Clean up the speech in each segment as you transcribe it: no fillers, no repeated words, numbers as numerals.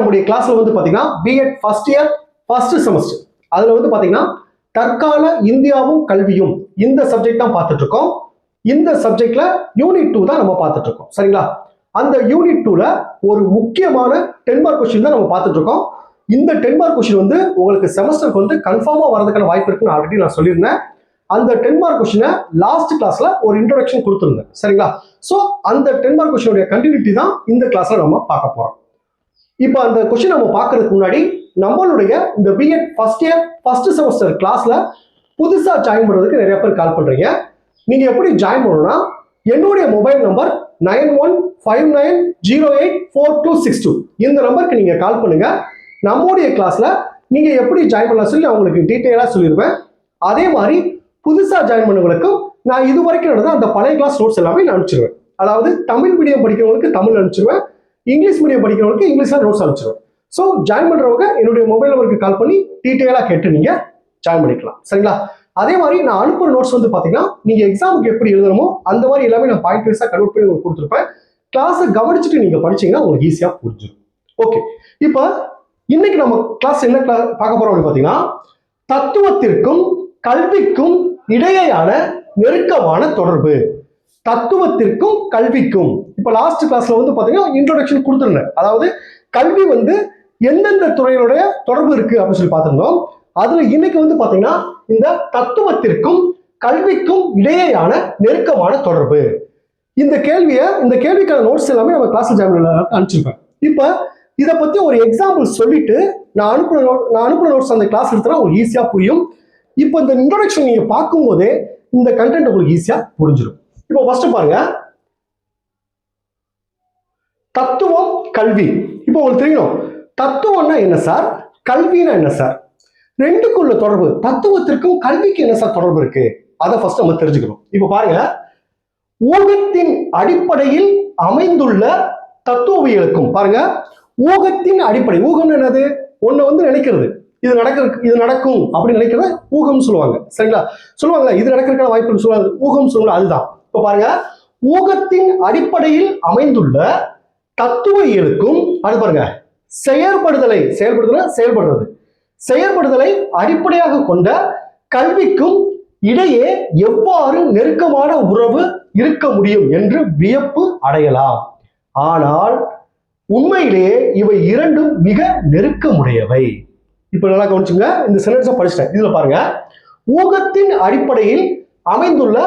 நம்முடைய கிளாஸ்ல வந்து பாத்தீங்கன்னா B Ed first year first semester அதுல வந்து பாத்தீங்கன்னா தற்கால இந்தியாவும் கல்வியும் இந்த சப்ஜெக்ட் தான் பார்த்துட்டு இருக்கோம். இந்த சப்ஜெக்ட்ல யூனிட் 2 தான் நம்ம பார்த்துட்டு இருக்கோம். சரிங்களா? அந்த யூனிட் 2ல ஒரு முக்கியமான 10 மார்க் கொஸ்டின் தான் நம்ம பார்த்துட்டு இருக்கோம். இந்த 10 மார்க் கொஸ்டின் வந்து உங்களுக்கு செமஸ்டருக்கு வந்து கன்ஃபார்மா வரதுக்கான வாய்ப்பு இருக்குன்னு ஆல்ரெடி நான் சொல்லியிருந்தேன். அந்த 10 மார்க் கொஸ்டினை லாஸ்ட் கிளாஸ்ல ஒரு இன்ட்ரோடக்ஷன் கொடுத்துருந்தேன். சரிங்களா? ஸோ அந்த 10 மார்க் கொஸ்டினுடைய கண்டினியூட்டி தான் இந்த கிளாஸ்ல நம்ம பார்க்க போறோம். இப்போ அந்த கொஸ்டின் நம்ம பார்க்கறதுக்கு முன்னாடி நம்மளுடைய இந்த B Ed first year first semester கிளாஸ்ல புதுசா ஜாயின் பண்றதுக்கு நிறைய பேர் கால் பண்றீங்க. நீங்க எப்படி ஜாயின் பண்ணணும்னா என்னுடைய மொபைல் நம்பர் 9159084262 இந்த நம்பருக்கு நீங்க கால் பண்ணுங்க. நம்முடைய கிளாஸ்ல நீங்க எப்படி ஜாயின் பண்ணலாம் சொல்லி அவங்களுக்கு டீட்டெயிலா சொல்லிடுவேன். அதே மாதிரி புதுசா ஜாயின் பண்ணவங்களுக்கும் நான் இது வரைக்கும் நடந்த அந்த பழைய கிளாஸ் நோட்ஸ் எல்லாமே நான் அனுப்பிச்சிருவேன். அதாவது தமிழ் மீடியம் படிக்கிறவங்களுக்கு தமிழ் அனுப்பிச்சிருவேன், இங்கிலீஷ் மீடியம் படிக்கிறவங்களுக்கு இங்கிலீஷ்ல நோட்ஸ் அனுப்பிச்சிருவேன். ஸோ ஜாயின் பண்றவங்க என்னுடைய மொபைல் நம்பருக்கு கால் பண்ணி டீட்டெயிலா கேட்டு நீங்க ஜாயின் பண்ணிக்கலாம். சரிங்களா? அதே மாதிரி நான் அனுப்புற நோட்ஸ் வந்து பாத்தீங்கன்னா நீங்க எக்ஸாமுக்கு எப்படி எழுதணுமோ அந்த மாதிரி எல்லாமே நான் பாயிண்ட் வைஸா கன்வெர்ட் பண்ணி உங்களுக்கு கொடுத்துருப்பேன். கிளாஸை கவனிச்சுட்டு நீங்க படிச்சீங்கன்னா உங்களுக்கு ஈஸியா புரிஞ்சிடும். ஓகே, இப்போ இன்னைக்கு நம்ம கிளாஸ் என்ன பார்க்க போறோம் அப்படின்னு பாத்தீங்கன்னா தத்துவத்திற்கும் கல்விக்கும் இடையேயான நெருக்கமான தொடர்பு. தத்துவத்திற்கும் கல்விக்கும் இப்ப லாஸ்ட் கிளாஸ்ல வந்து பாத்தீங்கன்னா இன்ட்ரோடக்ஷன் கொடுத்துருந்தேன். அதாவது கல்வி வந்து எந்தெந்த துறைகளுடைய தொடர்பு இருக்கு அப்படின்னு சொல்லி பார்த்திருந்தோம். அதுல இன்னைக்கு வந்து பாத்தீங்கன்னா இந்த தத்துவத்திற்கும் கல்விக்கும் இடையேயான நெருக்கமான தொடர்பு. இந்த கேள்விக்கான நோட்ஸ் எல்லாமே நம்ம கிளாஸ் அனுப்பிச்சிருப்பேன். இப்ப இதை பத்தி ஒரு எக்ஸாம்பிள் சொல்லிட்டு நான் அனுப்புற நோட்ஸ் அந்த கிளாஸ் எடுத்தா உங்களுக்கு ஈஸியா புரியும். இப்போ இந்த இன்ட்ரோடக்ஷன் நீங்க பார்க்கும் போதே இந்த கண்டென்ட் உங்களுக்கு ஈஸியா புரிஞ்சிடும். இப்போ ஃபர்ஸ்ட் பாருங்க, தத்துவம் கல்வி. இப்போ உங்களுக்கு தெரியணும் தத்துவம்னா என்ன சார், கல்வினா என்ன சார், ரெண்டுக்குள்ள தொடர்பு, தத்துவத்திற்கும் கல்விக்கு என்ன சார் தொடர்பு இருக்கு, அதை ஃபர்ஸ்ட் நம்ம தெரிஞ்சுக்கணும். இப்போ பாருங்க, ஊகத்தின் அடிப்படையில் அமைந்துள்ள தத்துவவியலுக்கும், பாருங்க ஊகத்தின் அடிப்படை, ஊகம் என்னது, ஒண்ணு வந்து நினைக்கிறது, இது நடக்கும் அப்படின்னு நினைக்கிறத ஊகம் சொல்லுவாங்க. சரிங்களா? சொல்லுவாங்களா இது நடக்கிறதுக்கான வாய்ப்பு சொல்லுவாங்க, ஊகம் சொல்லுவாங்க. அதுதான். இப்போ பாருங்க, ஊகத்தின் அடிப்படையில் அமைந்துள்ள தத்துவ இயலுக்கும், அது பாருங்க செயல்படுதலை அடிப்படையாக கொண்ட கல்விக்கும் இடையே எவ்வாறு நெருக்கமான உறவு இருக்க முடியும் என்று வியப்பு அடையலாம். ஆனால் உண்மையிலேயே இவை இரண்டும் மிக நெருக்கமுடையவை. இப்ப நல்லா கவனிச்சுங்க, இந்த சென்டென்ஸை படிச்சிட்டேன். இதுல பாருங்க, ஊகத்தின் அடிப்படையில் அமைந்துள்ள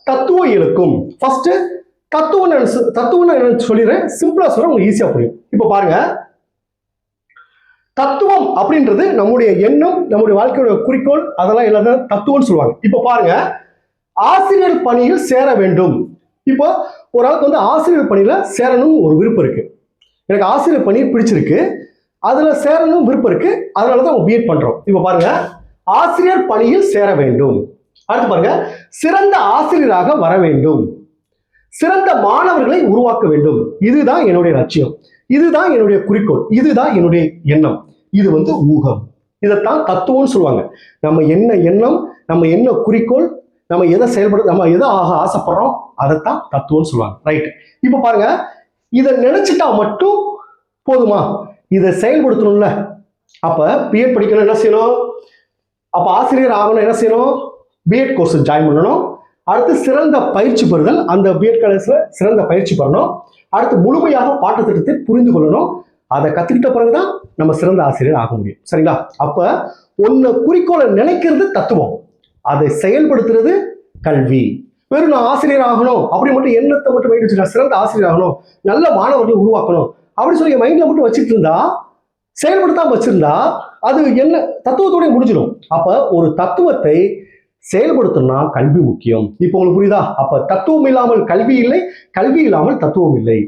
தத்துவ இயலுக்கும், ஃபர்ஸ்ட் தத்துவம் என்னன்னு சொல்லிடுறேன், சிம்பிளா சொல்றேன், உங்களுக்கு ஈஸியா புரியும். இப்ப பாருங்க, தத்துவம் அப்படின்றது நம்முடைய எண்ணம், நம்முடைய வாழ்க்கையோட குறிக்கோள், அதெல்லாம் எல்லாத்தையும் தத்துவம்னு சொல்லுவாங்க. இப்ப பாருங்க, ஆசிரியர் பணியில் சேர வேண்டும். இப்போ ஒரு ஆளுக்கு வந்து ஆசிரியர் பணியில சேரணும் ஒரு விருப்பம் இருக்கு, எனக்கு ஆசிரியர் பணி பிடிச்சிருக்கு, அதுல சேரணும் விருப்பம் இருக்கு, அதனாலதான் நம்ம பிஎட் பண்றோம். இப்ப பாருங்க, ஆசிரியர் பணியில் சேர வேண்டும். அடுத்து பாருங்க, சிறந்த ஆசிரியராக வர வேண்டும், சிறந்த மாணவர்களை உருவாக்க வேண்டும், இதுதான் என்னுடைய லட்சியம், இதுதான் என்னுடைய குறிக்கோள், இதுதான் என்னுடைய எண்ணம். இது வந்து ஊகம், இதைத்தான் தத்துவம்னு சொல்லுவாங்க. நம்ம என்ன எண்ணம், நம்ம என்ன குறிக்கோள், நம்ம எதை நம்ம எதை ஆசைப்படுறோம், அதைத்தான் தத்துவம்னு சொல்லுவாங்க. ரைட். இப்ப பாருங்க, இதை நினைச்சிட்டா மட்டும் போதுமா, இதை செயல்படுத்தணும்ல. அப்ப பிஎட் படிக்கணும் என்ன செய்யணும், அப்ப ஆசிரியர் ஆகணும் என்ன செய்யணும், பிஎட் கோர்ஸ் ஜாயின் பண்ணணும். அடுத்து சிறந்த பயிற்சி பெறுதல், அந்த பிஎட் காலேஜ்ல சிறந்த பயிற்சி பெறணும். அடுத்து முழுமையாக பாடத்திட்டத்தை புரிந்து கொள்ளணும். அதை கத்துக்கிட்ட பிறகுதான் நம்ம சிறந்த ஆசிரியர் ஆக முடியும். சரிங்களா? அப்ப ஒன்னு குறிக்கோளை நினைக்கிறது தத்துவம், அதை செயல்படுத்துறது கல்வி. வெறும் நான் ஆசிரியர் ஆகணும் அப்படி மட்டும் எண்ணத்தை மட்டும் மைண்ட் வச்சுக்கா, சிறந்த ஆசிரியர் ஆகணும், நல்ல மாணவர்களை உருவாக்கணும் அப்படி சொல்லி மைண்ட்ல மட்டும் வச்சுட்டு இருந்தா, செயல்படுத்தாம வச்சிருந்தா அது என்ன தத்துவத்தோட முடிஞ்சிடும். அப்ப ஒரு தத்துவத்தை செயல்படுத்தணும்னா கல்வி முக்கியம். இப்போ உங்களுக்கு புரியுதா? அப்ப தத்துவம் இல்லாமல் கல்வி இல்லை, கல்வி இல்லாமல் தத்துவம் இல்லை.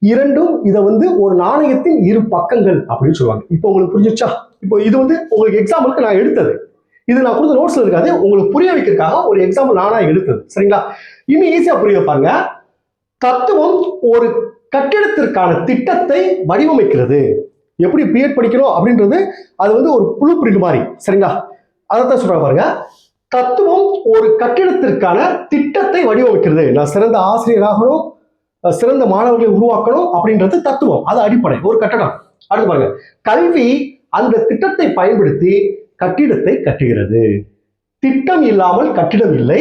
இரண்டும் இதை வந்து ஒரு நாணயத்தின் இரு பக்கங்கள் அப்படின்னு சொல்லுவாங்க. இப்போ உங்களுக்கு புரிஞ்சிச்சா? இப்போ இது வந்து உங்களுக்கு எக்ஸாம்பிளுக்கு நான் எடுத்தது, இது நான் கொடுத்த நோட்ஸ்ல இருக்காது, உங்களுக்கு புரிய வைக்கிறதுக்காக ஒரு எக்ஸாம்பிள் நானா எடுத்தது. சரிங்களா? இன்னும் ஈஸியா புரிய வைப்பாங்க. தத்துவம் ஒரு கட்டிடத்திற்கான திட்டத்தை வடிவமைக்கிறது. எப்படி பிஎட் படிக்கணும் அப்படின்றது அது வந்து ஒரு ப்ளூ பிரிண்ட் மாதிரி. சரிங்களா? அதைத்தான் சொல்றாங்க பாருங்க, தத்துவம் ஒரு கட்டிடத்திற்கான திட்டத்தை வடிவமைக்கிறது. நான் சிறந்த ஆசிரியர் ஆகணும், சிறந்த மாணவர்களை உருவாக்கணும் அப்படின்றது தத்துவம், அது அடிப்படை, ஒரு கட்டடம். அடுத்து பாருங்க, கல்வி அந்த திட்டத்தை பயன்படுத்தி கட்டிடத்தை கட்டுகிறது. திட்டம் இல்லாமல் கட்டிடம் இல்லை,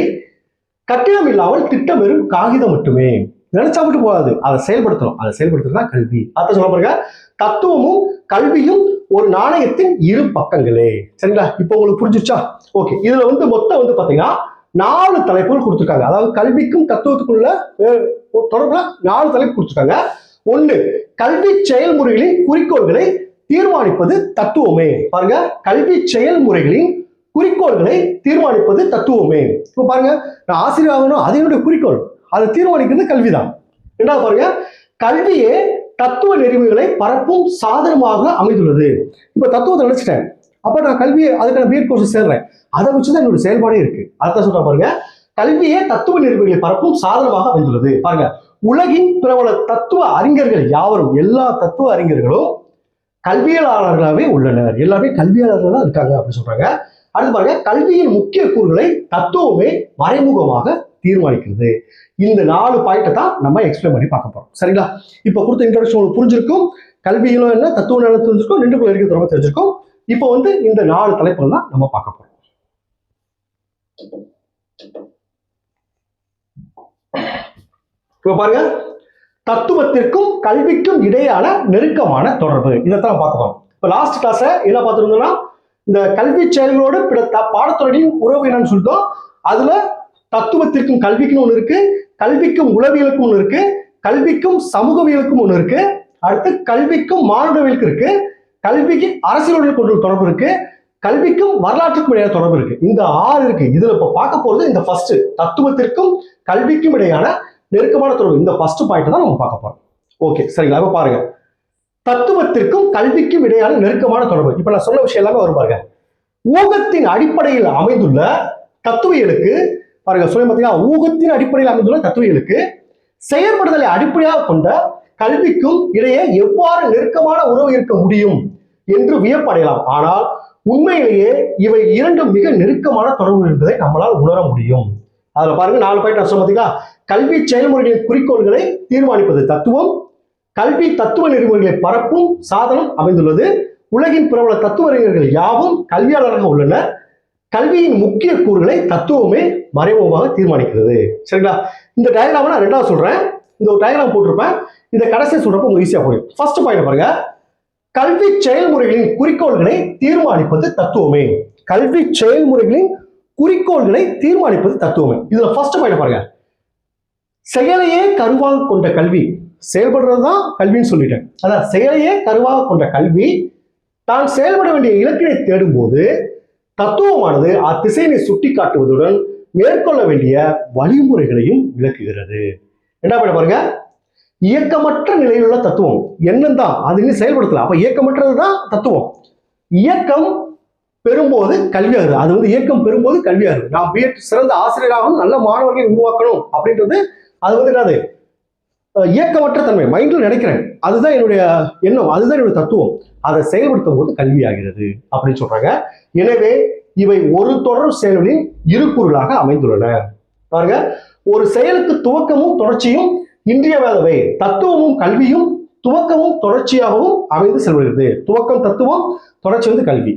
கட்டிடம் இல்லாமல் திட்டம் வெறும் காகிதம் மட்டுமே. நினைச்சா மட்டும் போகாது, அதை செயல்படுத்தணும். அதை செயல்படுத்துறதுதான் கல்வி. அத சொல்ல பாருங்க, தத்துவமும் கல்வியும் ஒரு நாணயத்தின் இரு பக்கங்களே. சரிங்களா? இப்போ உங்களுக்கு புரிஞ்சிச்சா? ஓகே. இதுல மொத்தம் பாத்தீங்கன்னா 4 தலைப்புகள் கொடுத்துருக்காங்க. அதாவது கல்விக்கும் தத்துவத்துக்குள்ள தொடர்புல 4 தலைப்பு கொடுத்துருக்காங்க. 1, கல்வி செயல்முறைகளின் குறிக்கோள்களை தீர்மானிப்பது தத்துவமே. பாருங்க, கல்வி செயல்முறைகளின் குறிக்கோள்களை தீர்மானிப்பது தத்துவமே. இப்போ பாருங்க, நான் ஆசிரியர் ஆகணும், அது என்னுடைய குறிக்கோள், அதை தீர்மானிக்கிறது கல்விதான். ரெண்டாவது பாருங்க, கல்வியே தத்துவ நெறிமுறைகளை பரப்பும் சாதனமாக அமைந்துள்ளது. இப்ப தத்துவத்தை நினைச்சிட்டேன், அப்ப நான் கல்வியை அதுக்கான பிஎட் கோர்ஸ் சேர்றேன், அதை வச்சுதான் என்னோட செயல்பாடே இருக்கு. அதான் சொல்ற பாருங்க, கல்வியே தத்துவ நெறிமுறைகளை பரப்பும் சாதனமாக அமைந்துள்ளது. பாருங்க, உலகின் பிரபல தத்துவ அறிஞர்கள் யாவரும், எல்லா தத்துவ அறிஞர்களும் கல்வியாளர்களாகவே உள்ளனர், எல்லாமே கல்வியாளர்களா இருக்காங்க அப்படின்னு சொல்றாங்க. அடுத்து பாருங்க, கல்வியின் முக்கிய கூறுகளை தத்துவமே மறைமுகமாக தீர்மானிக்கிறது. இந்த 4 பாயிண்ட்டை தான் நம்ம எக்ஸ்பிளைன் பண்ணி பார்க்க போறோம். சரிங்களா? இப்போ கொடுத்த இன்ட்ரோடக்ஷன் உங்களுக்கு புரிஞ்சிருக்கும், கல்வியிலும் என்ன, தத்துவம் என்ன தெரிஞ்சிருக்கும், 2க்குள்ள இருக்கிற ரொம்ப தெரிஞ்சிருக்கும். இப்போ இந்த 4 தலைப்புகள் தான் நம்ம பார்க்க போறோம். இப்போ பாருங்க, தத்துவத்திற்கும் கல்விக்கும் இடையான நெருக்கமான தொடர்பு, இதைத்தான் பார்க்க போறோம். இப்போ லாஸ்ட் கிளாஸ்ல என்ன பார்த்துருந்தோம்னா, இந்த கல்வி செயல்களோடு பாடத்துறையின் உறவு என்னன்னு சொல்லிட்டோம். அதுல தத்துவத்திற்கும் கல்விக்கும் ஒன்று இருக்கு, கல்விக்கும் உளவியலுக்கும் ஒன்று இருக்கு, கல்விக்கும் சமூகவியலுக்கும் ஒன்று இருக்கு, அடுத்து கல்விக்கும் மானுடவியலுக்கு இருக்கு, கல்விக்கு அரசியலுடன் கொண்டு தொடர்பு இருக்கு, கல்விக்கும் வரலாற்றுக்கும் இடையான தொடர்பு இருக்கு. இந்த 6 இருக்கு. இதுல இப்ப பார்க்க போறது இந்த ஃபர்ஸ்ட், தத்துவத்திற்கும் கல்விக்கும் இடையான நெருக்கமான தொடர்பு. இந்த ஃபர்ஸ்ட் பாயிண்ட் தான் நம்ம பார்க்க போறோம். ஓகே, சரிங்களா? இப்ப பாருங்க, தத்துவத்திற்கும் கல்விக்கும் இடையான நெருக்கமான தொடர்பு. இப்ப நான் சொன்ன விஷயம் எல்லாமே வரும் பாருங்க. ஊகத்தின் அடிப்படையில் அமைந்துள்ள தத்துவியலுக்கு, பாருங்க சொல்ல பார்த்தீங்கன்னா, ஊகத்தின் அடிப்படையில் அமைந்துள்ள தத்துவியலுக்கு செயற்படுதலை அடிப்படையாக கொண்ட கல்விக்கும் இடையே எவ்வாறு நெருக்கமான உறவு இருக்க முடியும் என்று வியப்படையலாம். ஆனால் உண்மையிலேயே இவை இரண்டும் மிக நெருக்கமான தொடர்பு என்பதை நம்மளால் உணர முடியும். அதுல பாருங்க 4 பாயிண்ட் நான் சொல்ல பார்த்தீங்களா, கல்வி செயல்முறைகளின் குறிக்கோள்களை தீர்மானிப்பது தத்துவம், கல்வி தத்துவ நெறிமுறைகளை பரப்பும் சாதனம் அமைந்துள்ளது, உலகின் பிரபல தத்துவ அறிஞர்கள் யாவும் கல்வியாளராக உள்ளனர், கல்வியின் முக்கிய கூறுகளை தத்துவமே மறைமுகமாக தீர்மானிக்கிறது. சரிங்களா? இந்த டயக்ராம் நான் 2வது சொல்றேன், இந்த ஒரு டயக்ராம் போட்டிருப்பேன், இந்த கடைசியை சொல்றப்ப உங்களுக்கு ஈஸியா புரியும். ஃபர்ஸ்ட் பாயிண்ட் பாருங்க, கல்வி செயல்முறைகளின் குறிக்கோள்களை தீர்மானிப்பது தத்துவமே. கல்வி செயல்முறைகளின் குறிக்கோள்களை தீர்மானிப்பது தத்துவமே. இதுல ஃபர்ஸ்ட் பாயிண்ட் பாருங்க, செயலையே கருவாக கொண்ட கல்வி, செயல்படுறதுதான் கல்வின்னு சொல்லிட்டேன். அதான் செயலையே கருவாக கொண்ட கல்வி தான் செயல்பட வேண்டிய இலக்கினை தேடும் போது தத்துவமானது அத்திசையினை சுட்டி காட்டுவதுடன் மேற்கொள்ள வேண்டிய வழிமுறைகளையும் விளக்குகிறது. என்ன பண்ண பாருங்க, இயக்கமற்ற நிலையில் உள்ள தத்துவம் எண்ணம் தான், அது செயல்படுத்தலாம். அப்ப இயக்கமற்றதுதான் தத்துவம். இயக்கம் பெறும்போது கல்வியாகுது, அது இயக்கம் பெறும்போது கல்வியாகுது. நான் பிஎட் சிறந்த ஆசிரியராகவும் நல்ல மாணவர்களை உருவாக்கணும் அப்படின்றது அது என்னது, இயக்கமற்ற தன்மை, மைண்ட்ல நினைக்கிறேன், அதுதான் என்னுடைய எண்ணம், அதுதான் என்னுடைய தத்துவம், அதை செயல்படுத்தும் போது கல்வி ஆகிறது அப்படின்னு சொல்றாங்க. எனவே இவை ஒரு தொடர் செயல்களின் இரு கூறுகளாக அமைந்துள்ளன. பாருங்க, ஒரு செயலுக்கு துவக்கமும் தொடர்ச்சியும் இன்றியமையாதவை. தத்துவமும் கல்வியும் துவக்கமும் தொடர்ச்சியாகவும் அமைந்து செல்கிறது. துவக்கம் தத்துவம், தொடர்ச்சி கல்வி.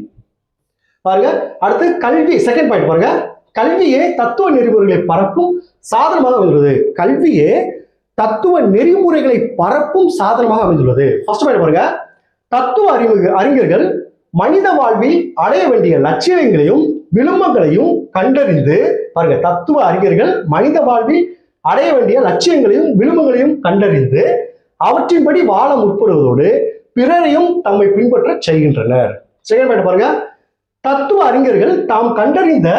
பாருங்க, அடுத்து கல்வி செகண்ட் பாயிண்ட் பாருங்க, கல்வியே தத்துவ நெறிமுறைகளை பரப்பும் சாதனமாக அமைந்துள்ளது. கல்வியே தத்துவ நெறிமுறைகளை பரப்பும் சாதனமாக அமைந்துள்ளது. ஃபர்ஸ்ட் பாயிண்ட் பாருங்க, தத்துவ அறிஞர்கள் மனித வாழ்வில் அடைய வேண்டிய லட்சியங்களையும் விழுமங்களையும் கண்டறிந்து, பாருங்க, தத்துவ அறிஞர்கள் மனித வாழ்வில் அடைய வேண்டிய லட்சியங்களையும் விழுமங்களையும் கண்டறிந்து அவற்றின்படி வாழ முற்படுவதோடு பிறரையும் தம்மை பின்பற்ற செய்கின்றனர். செகண்ட் பாயிண்ட் பாருங்க, தத்துவ அறிஞர்கள் தாம் கண்டறிந்த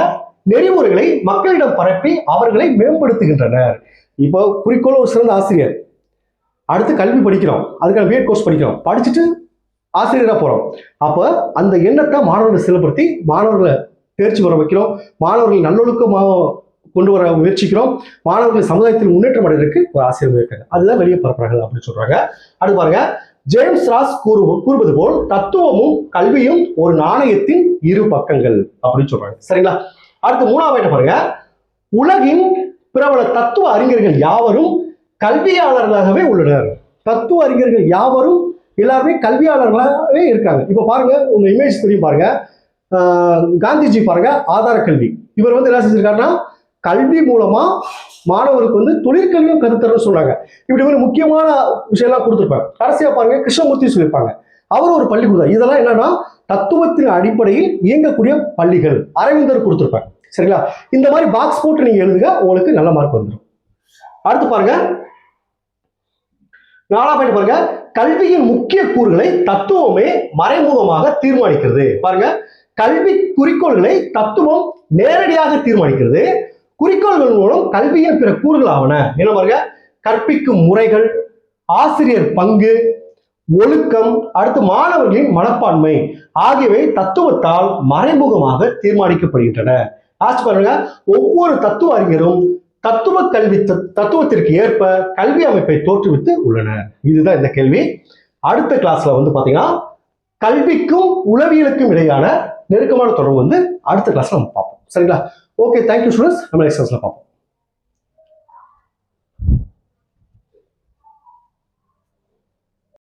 நெறிமுறைகளை மக்களிடம் பரப்பி அவர்களை மேம்படுத்துகின்றனர். இப்போ குறிக்கோள் ஒரு சிறந்த ஆசிரியர், அடுத்து கல்வி படிக்கிறோம், அதுக்கான பிஎட் கோர்ஸ் படிக்கிறோம், படிச்சுட்டு ஆசிரியராக போறோம். அப்ப அந்த எண்ணத்தை மாணவர்களை செயல்படுத்தி மாணவர்களை தேர்ச்சி பெற வைக்கிறோம், மாணவர்களை நல்லொழுக்கமாக கொண்டு வர முயற்சிக்கிறோம், மாணவர்களை சமுதாயத்தில் முன்னேற்றம் அடைவதற்கு ஒரு ஆசிரியர் இருக்காங்க, அதுதான் வெளியே பரப்புறாங்க அப்படின்னு சொல்றாங்க. அடுத்து பாருங்க, ஜேம்ஸ் ராஸ் கூறுவது போல் தத்துவமும் கல்வியும் ஒரு நாணயத்தின் இரு பக்கங்கள் அப்படின்னு சொல்றாங்க. சரிங்களா? அடுத்து 3வது பாருங்க, உலகின் பிரபல தத்துவ அறிஞர்கள் யாவரும் கல்வியாளர்களாகவே உள்ளனர். தத்துவ அறிஞர்கள் யாவரும் எல்லாருமே கல்வியாளர்களாகவே இருக்காங்க. இப்போ பாருங்க, உங்க இமேஜ் தெரியும் பாருங்க. காந்திஜி பாருங்க, ஆதார கல்வி. இவர் வந்து என்ன செஞ்சிருக்காருன்னா, கல்வி மூலமா மாணவருக்கு வந்து தொழிற்கல்வியும் கருத்தரன்னு சொன்னாங்க. இப்படி ஒரு முக்கியமான விஷயம்லாம் கொடுத்துருப்பாங்க. கடைசியா பாருங்க, கிருஷ்ணமூர்த்தி சொல்லியிருப்பாங்க, அவர் ஒரு பள்ளி கொடுத்தார். இதெல்லாம் என்னன்னா தத்துவத்தின் அடிப்படையில் இயங்கக்கூடிய பள்ளிகள். அரவிந்தர் கொடுத்துருப்பாங்க. சரிங்களா? இந்த மாதிரி பாக்ஸ் போட்டு நீங்க எழுதுங்க, உங்களுக்கு நல்ல மார்க் வந்துடும். அடுத்து பாருங்க, 4ஆம் பாயிண்ட் பாருங்க, கல்வியின் முக்கிய கூறுகளை தத்துவமே மறைமுகமாக தீர்மானிக்கிறது. பாருங்க, கல்வி குறிக்கோள்களை தத்துவம் நேரடியாக தீர்மானிக்கிறது. குறிக்கோள்கள் மூலம் கல்வியின் பிற கூறுகள் ஆவன. என்ன பாருங்க, கற்பிக்கும் முறைகள், ஆசிரியர் பங்கு, ஒழுக்கம், அடுத்து மாணவர்களின் மனப்பான்மை ஆகியவை தத்துவத்தால் மறைமுகமாக தீர்மானிக்கப்படுகின்றன. பாருங்க, ஒவ்வொரு தத்துவ அறிஞரும் தத்துவ கல்வி தத்துவத்திற்கு ஏற்ப கல்வி அமைப்பை தோற்றுவித்து உள்ளனர். இதுதான் இந்த கேள்வி. அடுத்த கிளாஸ்ல வந்து பாத்தீங்கன்னா கல்விக்கும் உளவியலுக்கும் இடையான நெருக்கமான தொடர்பு வந்து அடுத்த கிளாஸ்ல நம்ம பார்ப்போம். சரிங்களா? Okay, thank you students. நம்ம நெக்ஸ்ட் கிளாஸ்ல பார்ப்போம்.